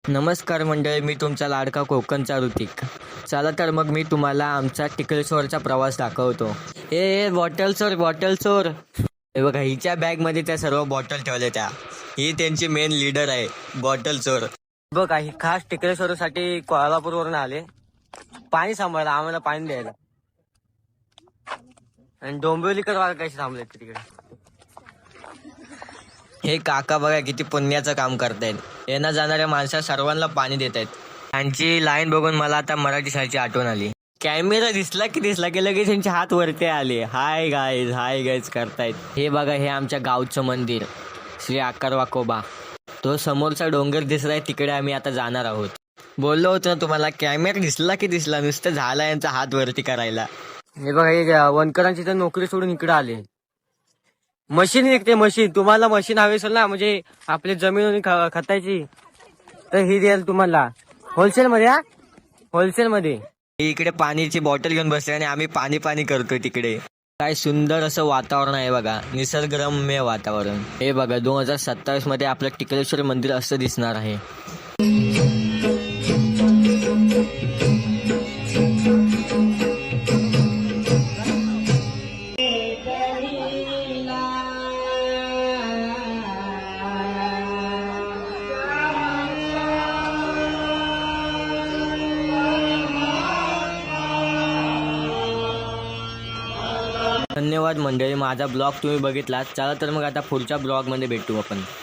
नमस्कार मंडळी, मी तुमचा लाडका कोकणचा ऋतिक. चला तर मग मी तुम्हाला आमचा टिकलेश्वरचा प्रवास दाखवतो. ए बॉटल चोर. हे बघा, हिच्या बॅगमध्ये त्या सर्व बॉटल ठेवल्या त्या. ही त्यांची मेन लीडर आहे, बॉटल चोर. बघा, ही खास टिकलेश्वरसाठी कोल्हापूरवरून आले पाणी सांभाळायला, आम्हाला पाणी द्यायला. आणि डोंबिवलीकर वाघ कसे थांबले तिकडे. हे काका बघा किती पुण्याचं काम करतायत. येणं जाणाऱ्या माणसा सर्वांना पाणी देत आहेत. त्यांची लाईन बघून मला आता मराठी शाळेची आठवण आली. कॅमेरा दिसला की लगेच त्यांचे हात वरती आले. हाय गाईज करतायत. हे बघा, हे आमच्या गावचं मंदिर श्री आकार वाकोबा. तो समोरचा डोंगर दिसलाय, तिकडे आम्ही आता जाणार आहोत. बोललो होतो ना तुम्हाला, कॅमेरा दिसला नुसतं झाला यांचा हात वरती करायला. हे बघा, हे वनकरांची तर नोकरी सोडून इकडे आले. मशीन विकते मशीन. तुम्हाला मशीन हवी असेल ना, म्हणजे आपली जमीन खतायची, तर ही द्याल तुम्हाला होलसेल मध्ये. होलसेल मध्ये. इकडे पाणीची बॉटल घेऊन बसले आणि आम्ही पाणी करतोय तिकडे. काय सुंदर असं वातावरण आहे बघा, निसर्गरम्य वातावरण. हे बघा, 2027 मध्ये आपलं टिकलेश्वर मंदिर असं दिसणार आहे. धन्यवाद मंडळी, माझा ब्लॉग तुम्ही बघितलात. चला तर मग आता पुढच्या ब्लॉग मध्ये भेटू आपण.